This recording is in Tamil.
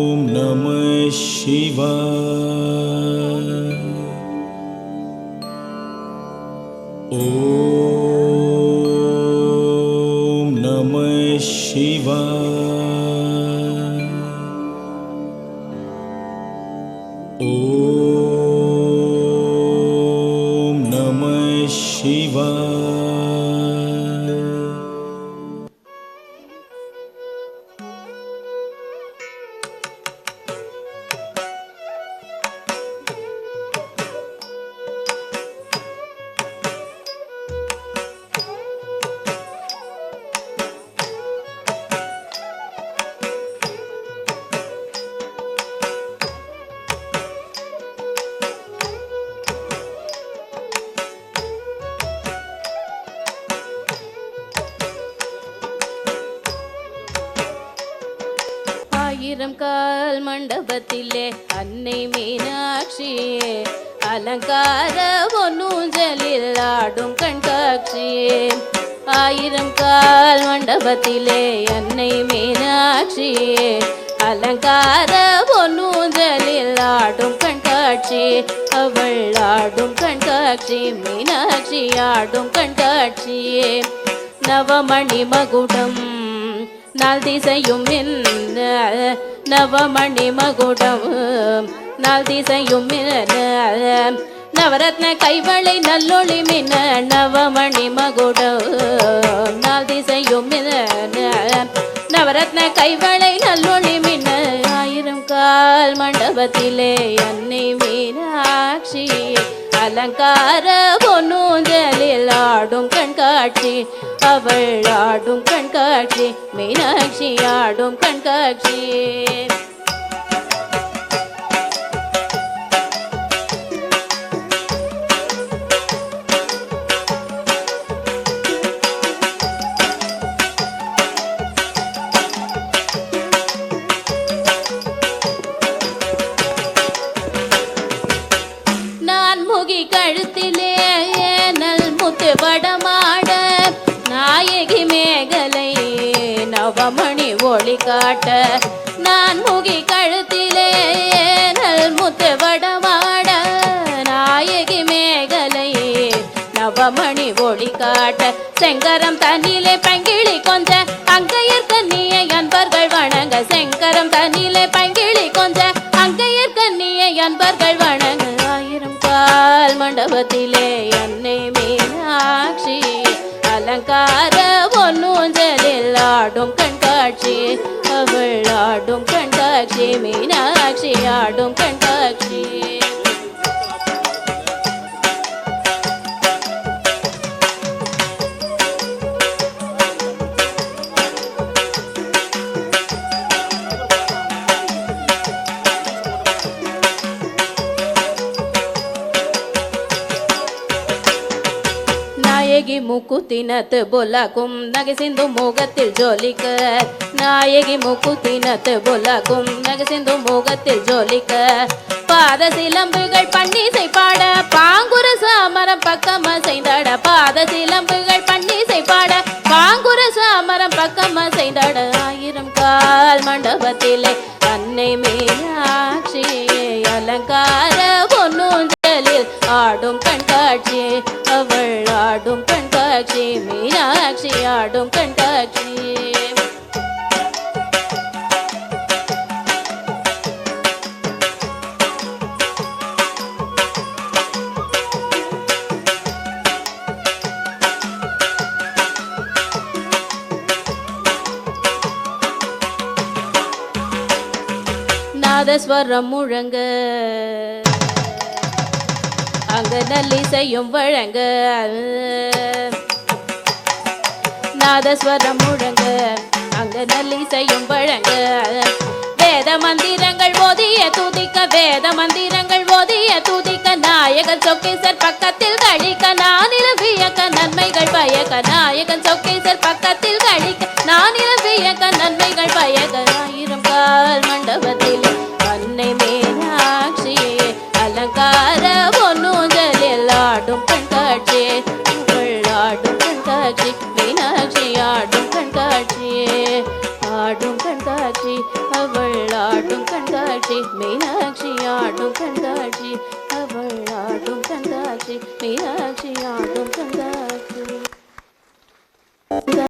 ஓம் நம சிவாய. ஓம் நம சிவாய. ஓம் நம சிவாய. ஆயிரம் கால் மண்டபத்திலே அன்னை மீனாட்சியே, அலங்கார பொன்னூஞ்சலில் ஆடும் கண்காட்சியே. ஆயிரம் கால் மண்டபத்திலே அன்னை மீனாட்சியே, அலங்கார பொன்னூஞ்சலில் ஆடும் கண்காட்சி. அவள் ஆடும் கண்காட்சி, மீனாட்சி ஆடும் கண்காட்சியே. நவமணி மகுடம் நாள் திசையும் மின்ன, நவமணி மகுடம் நாள் திசையும் மின்ன. நவரத்ன கைவளை நல்லொளி மின்ன, நவமணி மகுடம் நாள் திசையும் மின்ன. நவரத்ன கைவளை நல்லொளி மின்ன. ஆயிரம் கால் மண்டபத்திலே அன்னை மீனாட்சி, அலங்கார பொன்னூஞ்சலில் ஆடும் கண்காட்சி. அவள் ஆடும் கண்காட்சி, மீனாட்சி ஆடும் கண்காட்சி. நான் முகி கழுத்திலே நல் முத்து வடமாட, நாயகி மேகலை நவமணி ஒளி காட்ட. நான் முகி கழுத்திலே நல் முத்து வடமாட, நாயகி மேகலை நவமணி ஒளி காட்ட. செங்கரம் தண்ணிலே பங்கிளி கொஞ்ச அங்கையர் கண்ணியை அன்பர்கள் வணங்க. செங்கரம் தண்ணிலே பங்கிளி கொஞ்ச அங்கையர் கண்ணியை அன்பர்கள் வணங்க. ஆயிரம் கால் மண்டபத்திலே அன்னை மீனாட்சி, அலங்கார பொன்னூஞ்சலில் ஆடும் கண்காட்சி. அவள் ஆடும் கண்காட்சி, மீனாட்சி ஆடும் கண்காட்சி. நாயகி மூக்குத்தினத்து பொல்லாக்கும் நகை சிந்தும் முகத்தில் ஜோலிக்க. நாயகி மூக்குத்தினத்து பொல்லாக்கும் நகை சிந்தும் முகத்தில் ஜோலிக்க. பாத சிலம்புகள் பன்னிசை பாட, பாங்குர சாமரம் பக்கம் அசைந்தாட. பாத சிலம்புகள் பன்னிசை பாட, பாங்குர சாமரம் பக்கம் அசைந்தாட. ஆயிரம் கால் மண்டபத்திலே அன்னை மீனாட்சி, அலங்கார பொன்னூஞ்சலில் ஆடும் கண்காட்சி. அவள் ஆடும் கண்காட்சி, மீனாட்சி ஆடும் கண்காட்சி. நாதஸ்வரம் முழங்க, அங்க நல்லிசையும் வழங்க. நாதஸ்வரம் முழங்க, அங்க நல்லிசையும் வழங்க. வேத மந்திரங்கள் ஓதிய துதிக்க, வேத மந்திரங்கள் ஓதிய துதிக்க. நாயகன் சொக்கேசர் பக்கத்தில் கழிக்க, நானில வியக்க நன்மைகள் பயக்க. நாயகன் சொக்கேசர் பக்கத்தில் கழிக்க, நானில வியக்க நன்மைகள் பயக்க. ஆயிரம் கால் மண்டபத்திலே அன்னை மீனாட்சி, அலங்கார பொன்னூஞ்சலில் ஆடும் கண்காட்சி. ஆடும் கண்காட்சி மீனாட்சி ஆடும் கண்காட்சி ஆடும் கண்காட்சி அவள் ஆடும் கண்காட்சி மீனாட்சி ஆடும் கண்காட்சி அவள் ஆடும் கண்காட்சி மீனாட்சி ஆடும் கண்காட்சி